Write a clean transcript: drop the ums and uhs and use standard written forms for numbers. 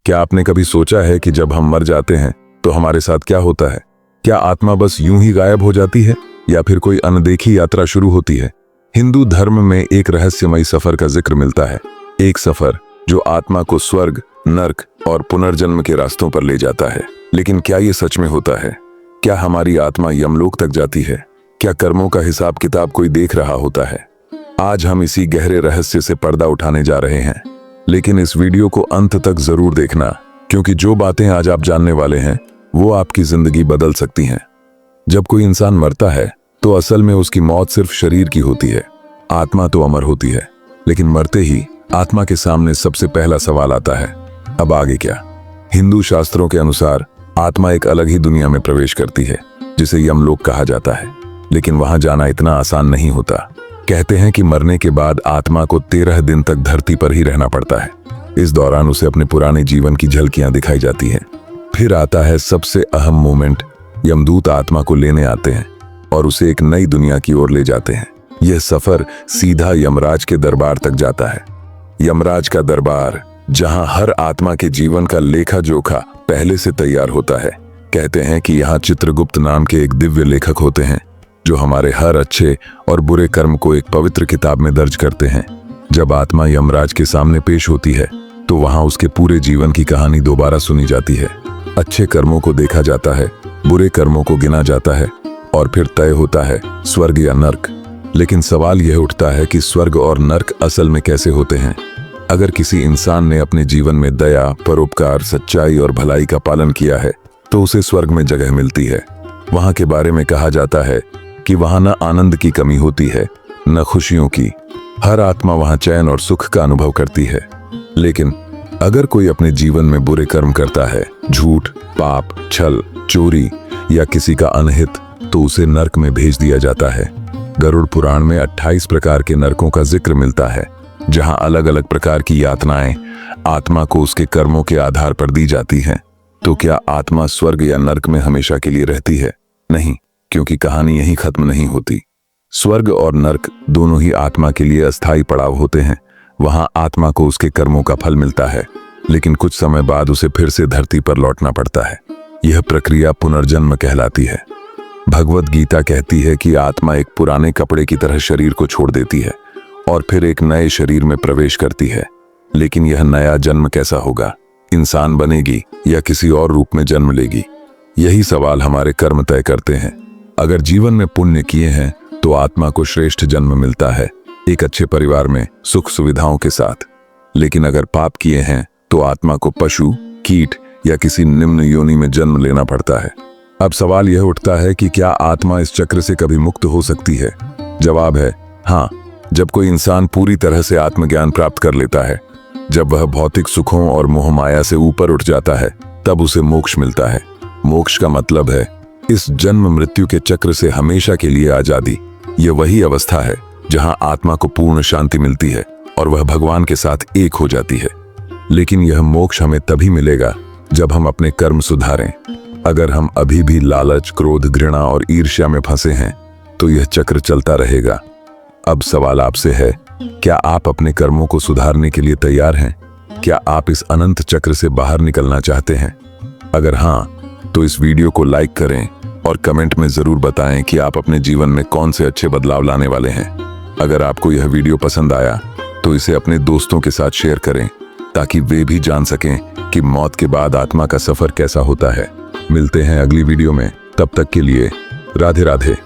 क्या आपने कभी सोचा है कि जब हम मर जाते हैं तो हमारे साथ क्या होता है? क्या आत्मा बस यूं ही गायब हो जाती है या फिर कोई अनदेखी यात्रा शुरू होती है? हिंदू धर्म में एक रहस्यमयी सफर का जिक्र मिलता है। एक सफर जो आत्मा को स्वर्ग, नर्क और पुनर्जन्म के रास्तों पर ले जाता है। लेकिन क्या ये सच में होता है? क्या हमारी आत्मा यमलोक तक जाती है? क्या कर्मों का हिसाब किताब कोई देख रहा होता है? आज हम इसी गहरे रहस्य से पर्दा उठाने जा रहे हैं। लेकिन इस वीडियो को अंत तक जरूर देखना, क्योंकि जो बातें आज आप जानने वाले हैं वो आपकी जिंदगी बदल सकती हैं। जब कोई इंसान मरता है तो असल में उसकी मौत सिर्फ शरीर की होती है। आत्मा तो अमर होती है, लेकिन मरते ही आत्मा के सामने सबसे पहला सवाल आता है, अब आगे क्या? हिंदू शास्त्रों के अनुसार आत्मा एक अलग ही दुनिया में प्रवेश करती है, जिसे यमलोक कहा जाता है। लेकिन वहां जाना इतना आसान नहीं होता। कहते हैं कि मरने के बाद आत्मा को 13 दिन तक धरती पर ही रहना पड़ता है। इस दौरान उसे अपने पुराने जीवन की झलकियां दिखाई जाती हैं। फिर आता है सबसे अहम मोमेंट। यमदूत आत्मा को लेने आते हैं और उसे एक नई दुनिया की ओर ले जाते हैं। यह सफर सीधा यमराज के दरबार तक जाता है। यमराज का दरबार, जहां हर आत्मा के जीवन का लेखा जोखा पहले से तैयार होता है। कहते हैं कि यहाँ चित्रगुप्त नाम के एक दिव्य लेखक होते हैं, जो हमारे हर अच्छे और बुरे कर्म को एक पवित्र किताब में दर्ज करते हैं। जब आत्मा यमराज के सामने पेश होती है तो वहां उसके पूरे जीवन की कहानी दोबारा सुनी जाती है। अच्छे कर्मों को देखा जाता है, बुरे कर्मों को गिना जाता है और फिर तय होता है स्वर्ग या नर्क। लेकिन सवाल यह उठता है कि स्वर्ग और नर्क असल में कैसे होते हैं? अगर किसी इंसान ने अपने जीवन में दया, परोपकार, सच्चाई और भलाई का पालन किया है तो उसे स्वर्ग में जगह मिलती है। वहां के बारे में कहा जाता है कि वहां न आनंद की कमी होती है, न खुशियों की। हर आत्मा वहां चैन और सुख का अनुभव करती है। लेकिन अगर कोई अपने जीवन में बुरे कर्म करता है, झूठ, पाप, छल, चोरी या किसी का अनहित, तो उसे नर्क में भेज दिया जाता है। गरुड़ पुराण में 28 प्रकार के नरकों का जिक्र मिलता है, जहां अलग अलग प्रकार की यातनाएं आत्मा को उसके कर्मों के आधार पर दी जाती हैं। तो क्या आत्मा स्वर्ग या नर्क में हमेशा के लिए रहती है? नहीं, क्योंकि कहानी यहीं खत्म नहीं होती। स्वर्ग और नर्क दोनों ही आत्मा के लिए अस्थायी पड़ाव होते हैं। वहां आत्मा को उसके कर्मों का फल मिलता है, लेकिन कुछ समय बाद उसे फिर से धरती पर लौटना पड़ता है। यह प्रक्रिया पुनर्जन्म कहलाती है। भगवद गीता कहती है कि आत्मा एक पुराने कपड़े की तरह शरीर को छोड़ देती है और फिर एक नए शरीर में प्रवेश करती है। लेकिन यह नया जन्म कैसा होगा? इंसान बनेगी या किसी और रूप में जन्म लेगी? यही सवाल हमारे कर्म तय करते हैं। अगर जीवन में पुण्य किए हैं तो आत्मा को श्रेष्ठ जन्म मिलता है, एक अच्छे परिवार में सुख सुविधाओं के साथ। लेकिन अगर पाप किए हैं तो आत्मा को पशु, कीट या किसी निम्न योनि में जन्म लेना पड़ता है। अब सवाल यह उठता है कि क्या आत्मा इस चक्र से कभी मुक्त हो सकती है? जवाब है हाँ। जब कोई इंसान पूरी तरह से आत्मज्ञान प्राप्त कर लेता है, जब वह भौतिक सुखों और मोह माया से ऊपर उठ जाता है, तब उसे मोक्ष मिलता है। मोक्ष का मतलब है इस जन्म मृत्यु के चक्र से हमेशा के लिए आजादी। यह वही अवस्था है जहां आत्मा को पूर्ण शांति मिलती है और वह भगवान के साथ एक हो जाती है। लेकिन यह मोक्ष हमें तभी मिलेगा जब हम अपने कर्म सुधारें। अगर हम अभी भी लालच, क्रोध, घृणा और ईर्ष्या में फंसे हैं तो यह चक्र चलता रहेगा। अब सवाल आपसे है, क्या आप अपने कर्मों को सुधारने के लिए तैयार हैं? क्या आप इस अनंत चक्र से बाहर निकलना चाहते हैं? अगर हाँ, तो इस वीडियो को लाइक करें और कमेंट में जरूर बताएं कि आप अपने जीवन में कौन से अच्छे बदलाव लाने वाले हैं। अगर आपको यह वीडियो पसंद आया तो इसे अपने दोस्तों के साथ शेयर करें, ताकि वे भी जान सकें कि मौत के बाद आत्मा का सफर कैसा होता है। मिलते हैं अगली वीडियो में, तब तक के लिए राधे राधे।